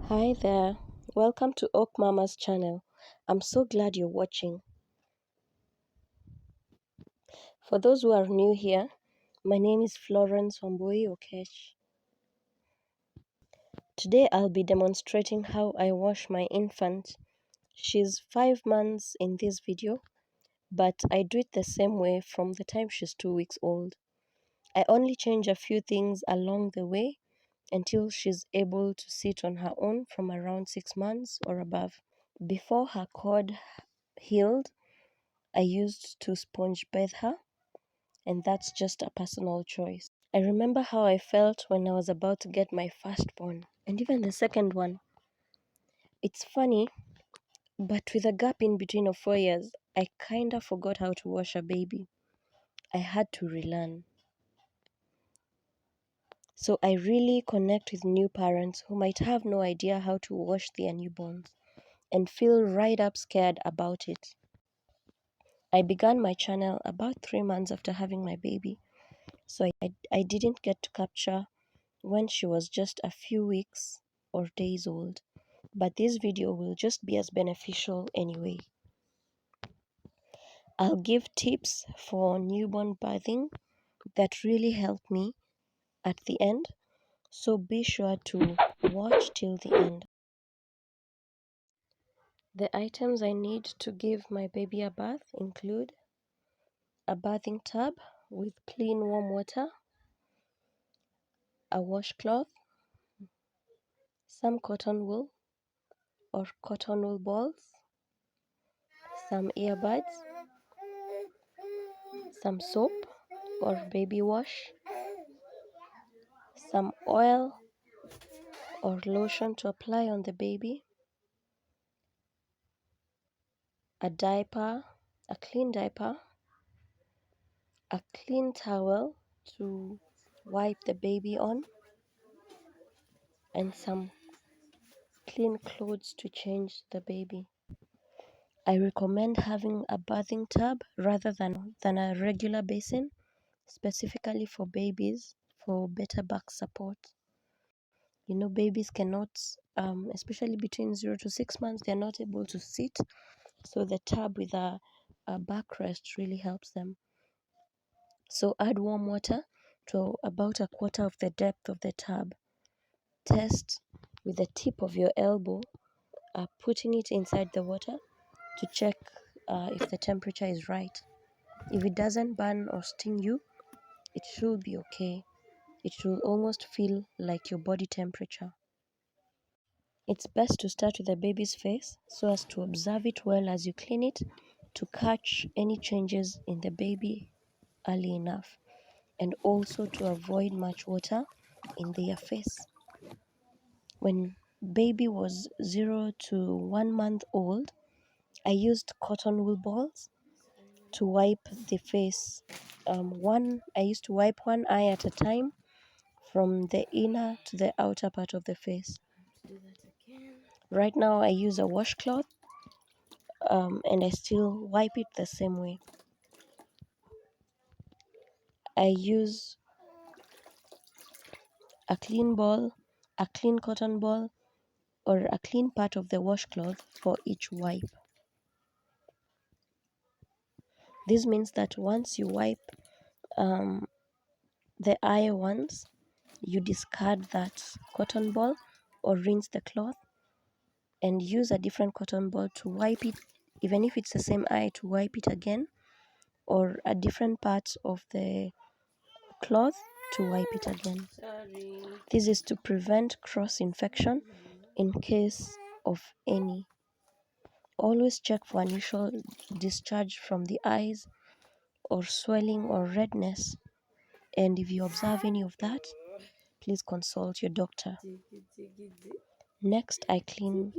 Hi there, welcome to Oak Mama's channel. I'm so glad you're watching. For those who are new here, my name is Florence Wambui Okesh. Today I'll be demonstrating how I wash my infant. She's 5 months in this video, but I do it the same way from the time she's 2 weeks old. I only change a few things along the way until she's able to sit on her own from around 6 months or above. Before her cord healed, I used to sponge bathe her, and that's just a personal choice. I remember how I felt when I was about to get my firstborn, and even the second one. It's funny, but with a gap in between of 4 years, I kinda forgot how to wash a baby. I had to relearn. So I really connect with new parents who might have no idea how to wash their newborns and feel right up scared about it. I began my channel about 3 months after having my baby, so I didn't get to capture when she was just a few weeks or days old, but this video will just be as beneficial anyway. I'll give tips for newborn bathing that really help me at the end, so be sure to watch till the end. The items I need to give my baby a bath include a bathing tub with clean warm water, a washcloth, some cotton wool or cotton wool balls, some earbuds, some soap or baby wash, some oil or lotion to apply on the baby, a diaper, a clean diaper, a clean towel to wipe the baby on, and some clean clothes to change the baby. I recommend having a bathing tub rather than a regular basin, specifically for babies for better back support. You know, babies cannot, especially between 0 to 6 months, they're not able to sit. So the tub with a backrest really helps them. So add warm water to about a quarter of the depth of the tub. Test with the tip of your elbow, putting it inside the water to check if the temperature is right. If it doesn't burn or sting you, it should be okay. It should almost feel like your body temperature. It's best to start with the baby's face so as to observe it well as you clean it to catch any changes in the baby early enough, and also to avoid much water in their face. When baby was 0 to 1 month old, I used cotton wool balls to wipe the face. I used to wipe one eye at a time from the inner to the outer part of the face. Right now I use a washcloth, and I still wipe it the same way. I use a clean ball, a clean cotton ball, or a clean part of the washcloth for each wipe. This means that once you wipe the eye once, you discard that cotton ball or rinse the cloth and use a different cotton ball to wipe it, even if it's the same eye, to wipe it again, or a different part of the cloth to wipe it again. This is to prevent cross infection in case of any. Always check for unusual discharge from the eyes or swelling or redness, and if you observe any of that, please consult your doctor. Next, I clean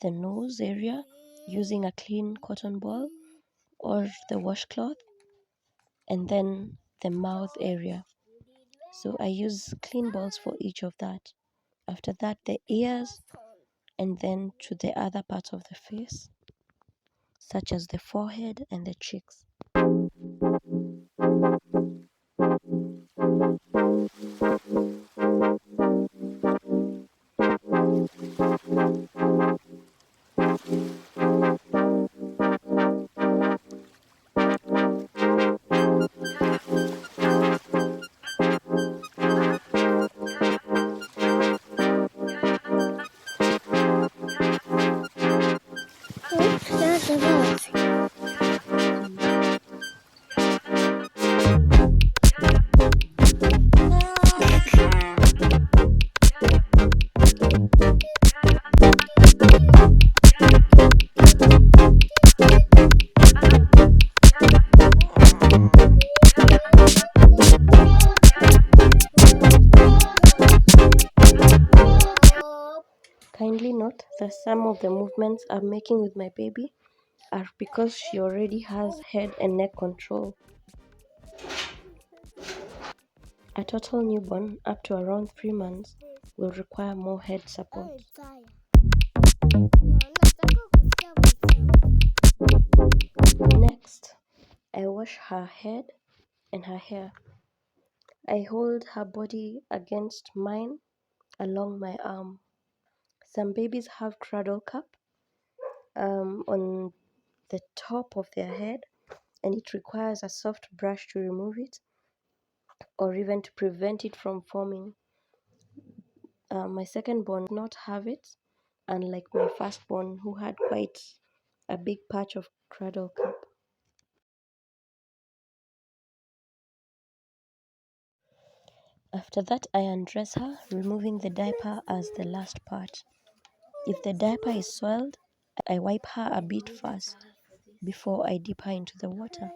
the nose area using a clean cotton ball or the washcloth, and then the mouth area. So I use clean balls for each of that. After that, the ears, and then to the other parts of the face, such as the forehead and the cheeks. Kindly note that some of the movements I'm making with my baby are because she already has head and neck control. A total newborn up to around 3 months will require more head support. Next, I wash her head and her hair. I hold her body against mine along my arm. Some babies have cradle cap on the top of their head, and it requires a soft brush to remove it or even to prevent it from forming. My second born did not have it, unlike my firstborn, who had quite a big patch of cradle cap. After that, I undress her, removing the diaper as the last part. If the diaper is soiled, I wipe her a bit first before I dip her into the water.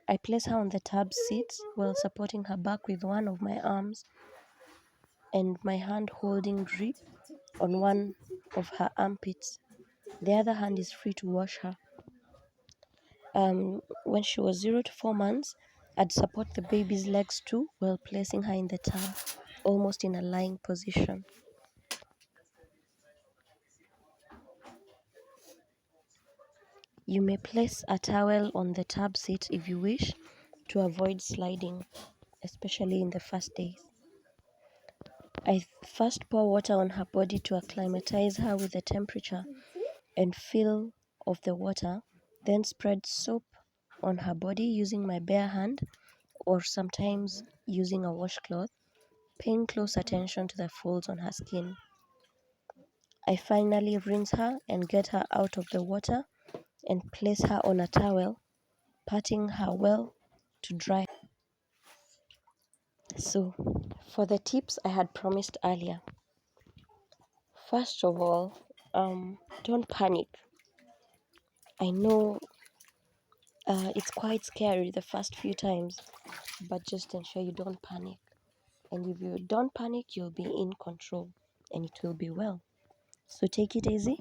I place her on the tub seat while supporting her back with one of my arms and my hand holding grip on one of her armpits. The other hand is free to wash her. When she was 0 to 4 months, I'd support the baby's legs too while placing her in the tub, almost in a lying position. You may place a towel on the tub seat if you wish to avoid sliding, especially in the first days. I first pour water on her body to acclimatize her with the temperature and feel of the water, then spread soap on her body using my bare hand or sometimes using a washcloth, paying close attention to the folds on her skin. I finally rinse her and get her out of the water and place her on a towel, patting her well to dry. So, for the tips I had promised earlier, first of all, don't panic. I know it's quite scary the first few times, but just ensure you don't panic. And if you don't panic, you'll be in control and it will be well. So take it easy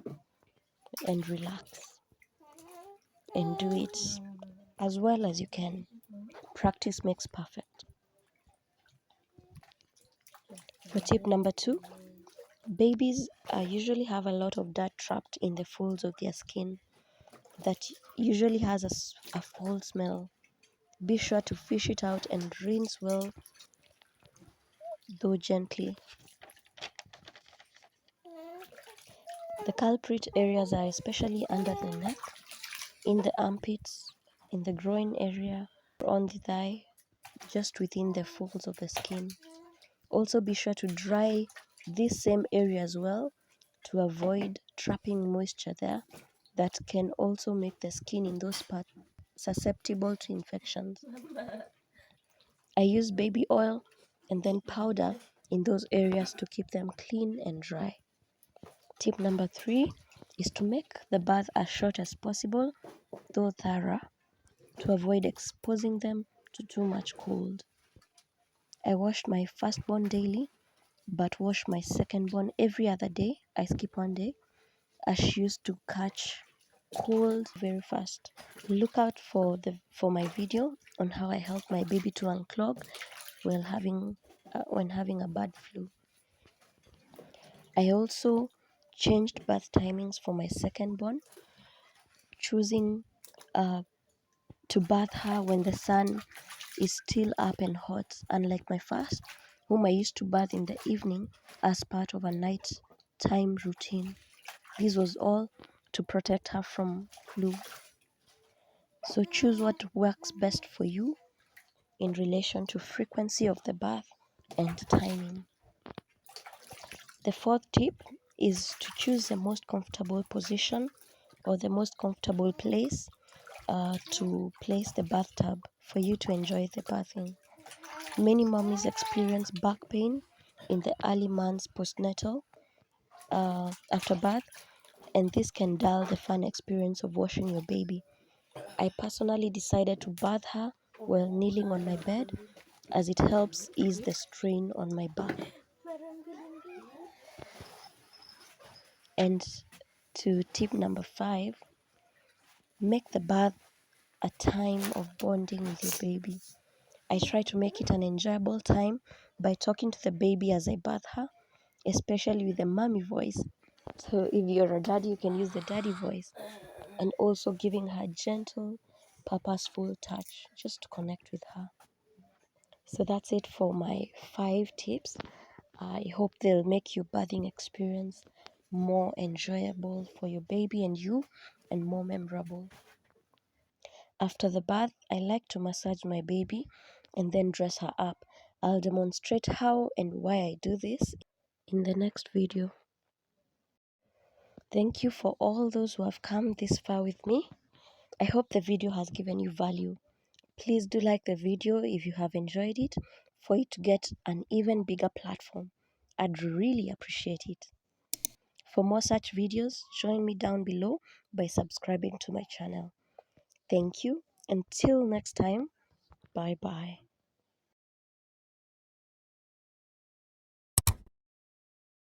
and relax and do it as well as you can. Practice makes perfect. For tip number 2, babies usually have a lot of dirt trapped in the folds of their skin that usually has a foul smell. Be sure to fish it out and rinse well, though gently. The culprit areas are especially under the neck, in the armpits, in the groin area, on the thigh, just within the folds of the skin. Also be sure to dry this same area as well to avoid trapping moisture there that can also make the skin in those parts susceptible to infections. I use baby oil and then powder in those areas to keep them clean and dry. Tip number 3 is to make the bath as short as possible, though thorough, to avoid exposing them to too much cold. I washed my firstborn daily, but wash my secondborn every other day. I skip one day, as she used to catch cold very fast. Look out for my video on how I help my baby to unclog while when having a bad flu. I also changed bath timings for my secondborn, choosing to bath her when the sun is still up and hot, unlike my first, whom I used to bath in the evening as part of a night time routine. This was all to protect her from flu. So choose what works best for you in relation to frequency of the bath and timing. The fourth tip is to choose the most comfortable position or the most comfortable place to place the bathtub for you to enjoy the bathing. Many mommies experience back pain in the early months postnatal after birth, and this can dull the fun experience of washing your baby. I personally decided to bathe her while kneeling on my bed, as it helps ease the strain on my back. And to tip number 5, make the bath a time of bonding with your baby. I try to make it an enjoyable time by talking to the baby as I bath her, especially with the mommy voice. So if you're a daddy, you can use the daddy voice, and also giving her gentle, purposeful touch just to connect with her. So that's it for my 5 tips. I hope they'll make your bathing experience more enjoyable for your baby and you, and more memorable. After the bath, I like to massage my baby and then dress her up. I'll demonstrate how and why I do this in the next video. Thank you for all those who have come this far with me. I hope the video has given you value. Please do like the video if you have enjoyed it, for it to get an even bigger platform. I'd really appreciate it. For more such videos, join me down below by subscribing to my channel. Thank you. Until next time, bye bye.